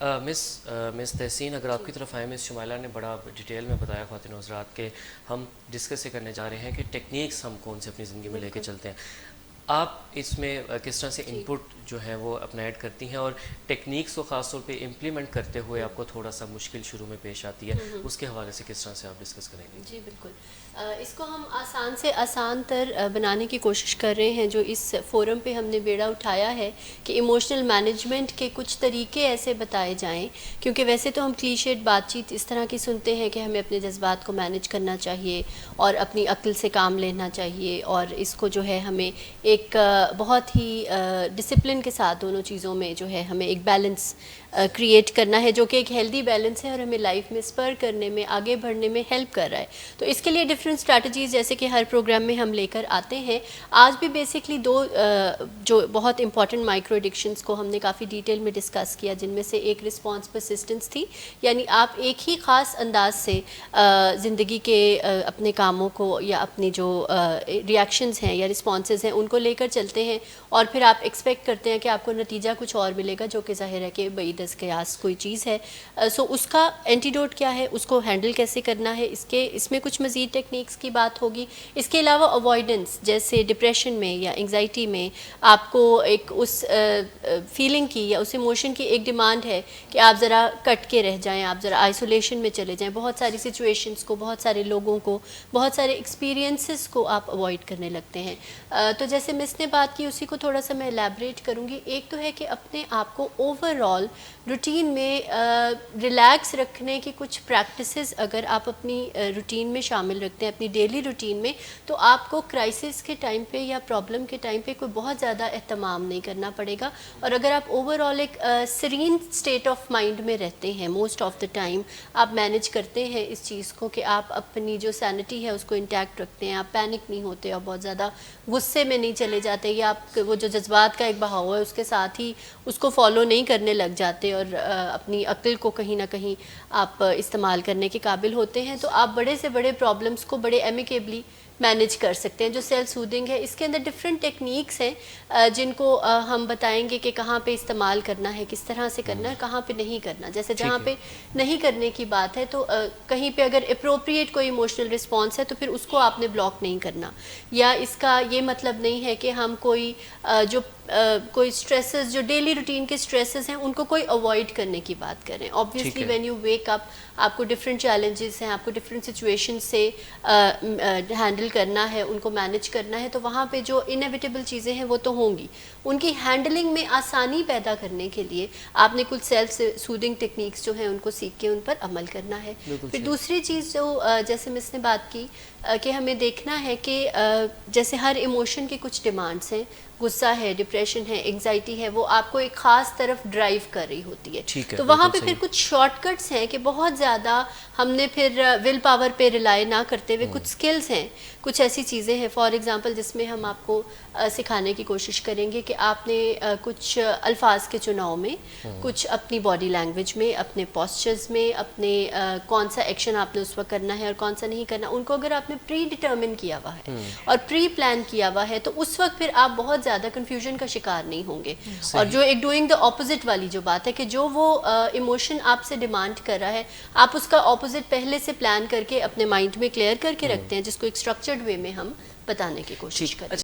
Miss तहसीन, अगर आपकी तरफ आए, मिस शुमाइला ने बड़ा डिटेल में बताया ख़वातीन हज़रात के हम डिस्कस ये करने जा रहे हैं कि टेक्निक्स हम कौन से अपनी ज़िंदगी में लेके बिल्कुल। चलते हैं। आप इसमें किस तरह से जी। इनपुट जो है वो अपना ऐड करती हैं, और टेक्निक्स को ख़ास तौर पे इम्प्लीमेंट करते हुए हुँ, आपको थोड़ा सा मुश्किल शुरू में पेश आती है, हुँ, हुँ। उसके हवाले से किस तरह से आप डिस्कस करेंगे? जी, बिल्कुल। इसको हम आसान से आसान तर बनाने की कोशिश कर रहे हैं। जो इस फ़ोरम पे हमने बेड़ा उठाया है कि इमोशनल मैनेजमेंट के कुछ तरीके ऐसे बताए जाएँ, क्योंकि वैसे तो हम क्लीशेड बातचीत इस तरह की सुनते हैं कि हमें अपने जज़्बात को मैनेज करना चाहिए और अपनी अक्ल से काम लेना चाहिए, और इसको जो है हमें एक बहुत ही डिसिप्लिन के साथ दोनों चीज़ों में जो है हमें एक बैलेंस क्रिएट करना है, जो कि एक हेल्दी बैलेंस है और हमें लाइफ में स्पर करने में, आगे बढ़ने में हेल्प कर रहा है। तो इसके लिए डिफरेंट स्ट्रैटेजीज़ जैसे कि हर प्रोग्राम में हम लेकर आते हैं। आज भी बेसिकली दो जो बहुत इंपॉर्टेंट माइक्रो एडिक्शंस को हमने काफ़ी डिटेल में डिस्कस किया, जिनमें से एक रिस्पॉन्स परसिस्टेंस थी, यानी आप एक ही ख़ास अंदाज से ज़िंदगी के अपने कामों को या अपनी जो रिएक्शंस हैं या रिस्पॉन्सेज हैं उनको लेकर चलते हैं, और फिर आप एक्सपेक्ट करते हैं कि आपको नतीजा कुछ और मिलेगा, जो कि ज़ाहिर है कि बई दस कयास कोई चीज़ है। सो उसका एंटीडोट क्या है, उसको हैंडल कैसे करना है, इसमें कुछ मज़ीद टेक्निक्स की बात होगी। इसके अलावा अवॉइडेंस, जैसे डिप्रेशन में या एंग्जाइटी में आपको एक उस फीलिंग की या उस इमोशन की एक डिमांड है कि आप ज़रा कट के रह जाएं, आप ज़रा आइसोलेशन में चले जाएं, बहुत सारी सिचुएशंस को, बहुत सारे लोगों को, बहुत सारे एक्सपीरियंसेस को आप अवॉइड करने लगते हैं। तो जैसे मिस ने बात की, उसी को थोड़ा सा मैं एलैबोरेट करूँगी। एक तो है कि अपने आप को ओवरऑल रूटीन में रिलैक्स रखने की कुछ प्रैक्टिसेस अगर आप अपनी रूटीन में शामिल रखते हैं, अपनी डेली रूटीन में, तो आपको क्राइसिस के टाइम पे या प्रॉब्लम के टाइम पे कोई बहुत ज़्यादा एहतमाम नहीं करना पड़ेगा। और अगर आप ओवरऑल एक सीरीन स्टेट ऑफ माइंड में रहते हैं, मोस्ट ऑफ द टाइम आप मैनेज करते हैं इस चीज़ को कि आप अपनी जो सैनिटी है उसको इंटैक्ट रखते हैं, आप पैनिक नहीं होते और बहुत ज़्यादा गुस्से में नहीं चले जाते, या आप वो जो जज्बात का एक बहाव है उसके साथ ही उसको फॉलो नहीं करने लग जाते, और अपनी अक्ल को कहीं ना कहीं आप इस्तेमाल करने के काबिल होते हैं, तो आप बड़े से बड़े प्रॉब्लम्स को बड़े एमिकेबली मैनेज कर सकते हैं। जो सेल्फ सूदिंग है, इसके अंदर डिफरेंट टेक्निक्स हैं जिनको हम बताएंगे कि कहाँ पे इस्तेमाल करना है, किस तरह से करना है, कहाँ पे नहीं करना। जैसे ठीक जहाँ है। पे नहीं करने की बात है, तो कहीं पे अगर अप्रोप्रिएट कोई इमोशनल रिस्पॉन्स है तो फिर उसको आपने ब्लॉक नहीं करना, या इसका ये मतलब नहीं है कि हम कोई जो कोई स्ट्रेसेस, जो डेली रूटीन के स्ट्रेसेस हैं, उनको कोई अवॉइड करने की बात करें। ठीक ऑब्वियसली है। व्हेन यू वेक अप, आपको डिफरेंट चैलेंजेस हैं, आपको डिफरेंट सिचुएशन से हैंडल करना है, उनको मैनेज करना है, तो वहाँ पे जो इनएविटेबल चीज़ें हैं वो तो होंगी। उनकी हैंडलिंग में आसानी पैदा करने के लिए आपने कुछ सेल्फ सूदिंग टेक्निक्स जो हैं उनको सीख के उन पर अमल करना है। बिल्कुल फिर सही। दूसरी चीज़ जो जैसे मिस ने बात की कि हमें देखना है कि जैसे हर इमोशन की कुछ डिमांड्स हैं, गुस्सा है, डिप्रेशन है, एंग्जाइटी है, वो आपको एक ख़ास तरफ ड्राइव कर रही होती है। ठीक है, तो वहाँ बिल्कुल पे फिर सही। कुछ शॉर्टकट्स हैं कि बहुत ज़्यादा हमने फिर विल पावर पे रिलाई ना करते हुए कुछ स्किल्स हैं, कुछ ऐसी चीज़ें हैं फॉर एग्जांपल जिसमें हम आपको सिखाने की कोशिश करेंगे कि आपने कुछ अल्फाज के चुनाव में, कुछ अपनी बॉडी लैंग्वेज में, अपने पोस्चर्स में, अपने कौन सा एक्शन आपने उस वक्त करना है और कौन सा नहीं करना, उनको अगर आपने प्री डिटर्मिन किया हुआ है और प्री प्लान किया हुआ है, तो उस वक्त फिर आप बहुत ज़्यादा कन्फ्यूजन का शिकार नहीं होंगे। और सही। जो एक डूइंग द ऑपोजिट वाली जो बात है कि जो वो इमोशन आपसे डिमांड कर रहा है, आप उसका ऑपोजिट पहले से प्लान करके अपने माइंड में क्लियर करके रखते हैं, जिसको एक स्ट्रक्चर्ड वे में हम बताने की कोशिश ठीक। करें।